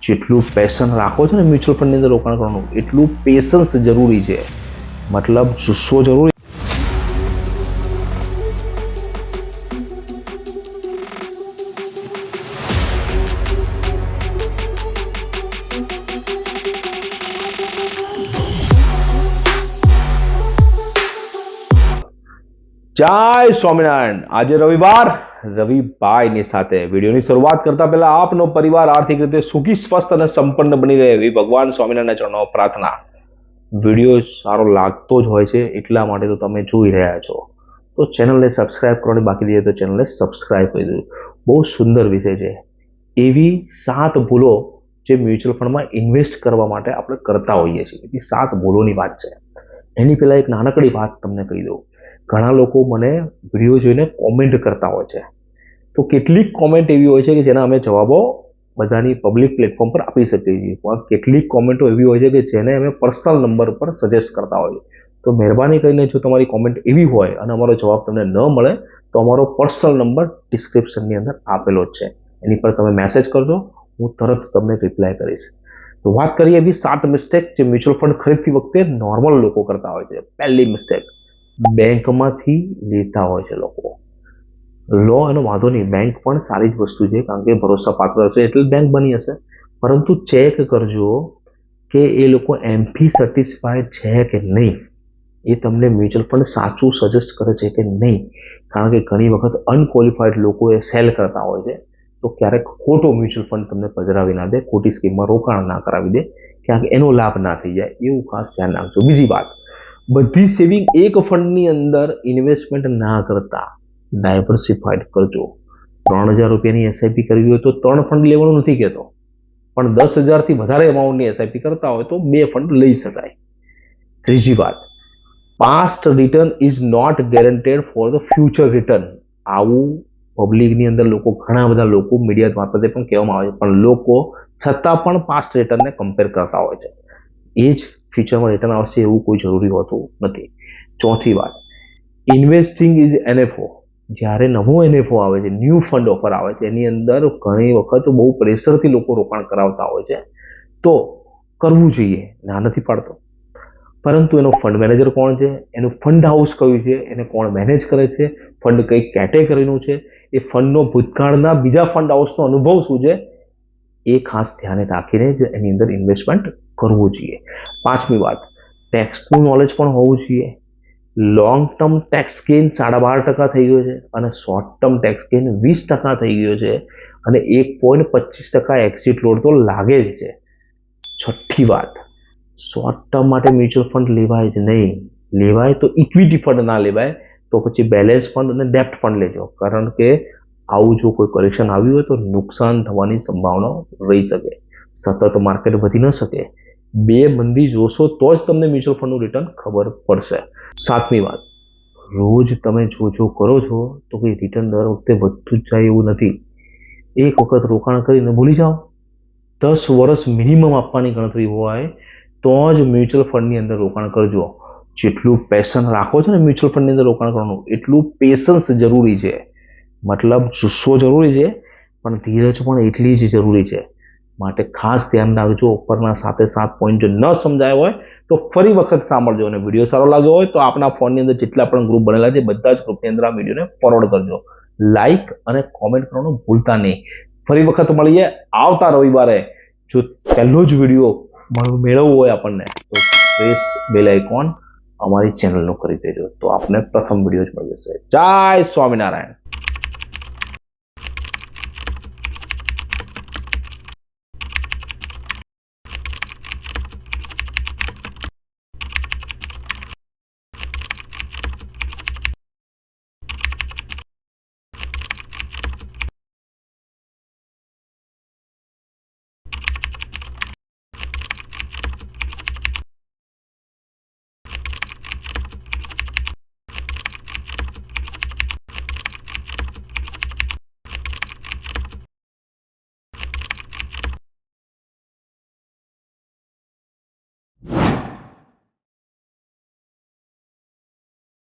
જેટલું પેશન રાખો છો ને મ્યુચ્યુઅલ ફંડની અંદર રોકાણ કરવાનું એટલું પેશન્સ જરૂરી છે, મતલબ જુસ્સો જરૂરી. જય સ્વામિનારાયણ. આજે રવિભાઈની સાથે વિડીયોની શરૂઆત કરતા પહેલા આપનો પરિવાર આર્થિક રીતે સુખી, સ્વસ્થ અને સંપન્ન બની રહે એવી ભગવાન સ્વામિનારાયણના ચરણોમાં પ્રાર્થના. વિડીયો સારો લાગતો જ હોય છે એટલા માટે તો તમે જોઈ રહ્યા છો, તો ચેનલને સબસ્ક્રાઇબ કરવાની બાકી રહી તો ચેનલને સબસ્ક્રાઇબ કરી દેજો. બહુ સુંદર વિષય છે. એવી 7 ભૂલો જે મ્યુચ્યુઅલ ફંડમાં ઇન્વેસ્ટ કરવા માટે આપણે કરતા હોઈએ છીએ, એવી 7 ભૂલોની વાત છે. એની પહેલા એક નાનકડી વાત તમને કહી દઉં. ઘણા લોકો મને વિડીયો જોઈને કોમેન્ટ કરતા હોય છે, તો કેટલીક કોમેન્ટ એવી હોય છે કે જેના અમે જવાબો બધાની પબ્લિક પ્લેટફોર્મ પર આપી શકીએ છીએ, પણ કેટલીક કોમેન્ટો એવી હોય છે કે જેને અમે પર્સનલ નંબર પર સજેસ્ટ કરતા હોઈએ. તો મહેરબાની કરીને જો તમારી કોમેન્ટ એવી હોય અને અમારો જવાબ તમને ન મળે તો અમારો પર્સનલ નંબર ડિસ્ક્રિપ્શનની અંદર આપેલો જ છે, એની પર તમે મેસેજ કરજો, હું તરત તમને રિપ્લાય કરીશ. તો વાત કરીએ એવી 7 મિસ્ટેક જે મ્યુચ્યુઅલ ફંડ ખરીદતી વખતે નોર્મલ લોકો કરતા હોય છે. પહેલી મિસ્ટેક, બેંકમાંથી લેતા હોય છે લોકો. લો એનો વાંધો નહીં, બેંક પણ સારી જ વસ્તુ છે, કારણ કે ભરોસાપાત્ર હશે એટલે બેંક બની હશે, પરંતુ ચેક કરજો કે એ લોકો એમથી સેટિસ્ફાઈડ છે કે નહીં, એ તમને મ્યુચ્યુઅલ ફંડ સાચું સજેસ્ટ કરે છે કે નહીં. કારણ કે ઘણી વખત અનક્વોલિફાઈડ લોકો એ સેલ કરતા હોય છે, તો ક્યારેક ખોટો મ્યુચ્યુઅલ ફંડ તમને પધરાવી ના દે, ખોટી સ્કીમમાં રોકાણ ના કરાવી દે, ક્યાંક એનો લાભ ના થઈ જાય, એવું ખાસ ધ્યાન રાખજો. બીજી વાત, બધી સેવિંગ એક ફંડની અંદર ઇન્વેસ્ટમેન્ટ ના કરતા ડાયવર્સિફાઈડ કરજો. 3000 રૂપિયાની એસઆઈપી કરવી હોય તો 3 ફંડ લેવાનું નથી કહેતો, પણ 10,000થી વધારે અમાઉન્ટની એસઆઈપી કરતા હોય તો 2 ફંડ લઈ શકાય. ત્રીજી વાત, past return is not guaranteed for the future return. આવું પબ્લિકની અંદર લોકો, ઘણા બધા લોકો મીડિયા મારફતે પણ કહેવામાં આવે છે, પણ લોકો છતાં પણ પાસ્ટ રિટર્નને કમ્પેર કરતા હોય છે. એ જ ફ્યુચરમાં રિટર્ન આવશે એવું કોઈ જરૂરી હોતું નથી. ચોથી વાત, ઇન્વેસ્ટિંગ ઇઝ એનએફઓ. જ્યારે નવો એનએફઓ આવે છે, ન્યૂ ફંડ ઓફર આવે છે, એની અંદર ઘણી વખત બહુ પ્રેશરથી લોકો રોકાણ કરાવતા હોય છે, તો કરવું જોઈએ, ના નથી પાડતો, પરંતુ એનો ફંડ મેનેજર કોણ છે, એનું ફંડ હાઉસ કયું છે, એને કોણ મેનેજ કરે છે, ફંડ કઈ કેટેગરીનું છે, એ ફંડનો ભૂતકાળના બીજા ફંડ હાઉસનો અનુભવ શું છે, એ ખાસ ધ્યાને રાખીને જ એની અંદર ઇન્વેસ્ટમેન્ટ કરવું જોઈએ. પાંચમી વાત, ટેક્સનું નોલેજ પણ હોવું જોઈએ. લોંગ ટર્મ ટેક્સ ગેઇન 12.5% થઈ ગયો છે અને શોર્ટ ટર્મ ટેક્સ ગેઇન 20% થઈ ગયો છે, અને 1.25% એક્ઝિટ લોડ તો લાગે જ છે. છઠ્ઠી વાત, શોર્ટ ટર્મ માટે મ્યુચ્યુઅલ ફંડ લેવાય જ નહીં. લેવાય તો ઇક્વિટી ફંડ ના લેવાય, તો પછી બેલેન્સ ફંડ અને ડેપ્ટ ફંડ લેજો, કારણ કે આવું જો કોઈ કરેક્શન આવ્યું હોય તો નુકસાન થવાની સંભાવના રહી શકે. સતત માર્કેટ વધી ન શકે, 2 મંદી જોશો તો જ તમને મ્યુચ્યુઅલ ફંડનું રિટર્ન ખબર પડશે. સાતમી વાત, રોજ તમે જો કરો છો તો કોઈ રિટર્ન દર વખતે વધતું જ જાય એવું નથી. એક વખત રોકાણ કરીને ભૂલી જાઓ. 10 વર્ષ મિનિમમ આપવાની ગણતરી હોય તો જ મ્યુચ્યુઅલ ફંડની અંદર રોકાણ કરજો. જેટલું પેશન રાખો છો ને મ્યુચ્યુઅલ ફંડની અંદર રોકાણ કરવાનું એટલું પેશન્સ જરૂરી છે, મતલબ જુસ્સો જરૂરી છે, પણ ધીરજ પણ એટલી જ જરૂરી છે. માટે ખાસ ધ્યાન રાખજો. ઉપરના 7 પોઈન્ટ જો ન સમજાય હોય તો ફરી વખત સાંભળજો, અને વિડીયો સારો લાગ્યો હોય તો આપના ફોનની અંદર જેટલા પણ ગ્રુપ બનેલા છે બધા જ ગ્રુપની અંદર આ વિડીયોને ફોરવર્ડ કરજો. લાઈક અને કોમેન્ટ કરવાનું ભૂલતા નહીં. ફરી વખત મળીએ આવતા રવિવારે. જો પહેલો જ વિડીયો મેળવવો હોય આપણને તો પ્રેસ બેલ આઇકોન અમારી ચેનલનું કરી દેજો, તો આપને પ્રથમ વિડીયો જ મળી જશે. જય સ્વામિનારાયણ.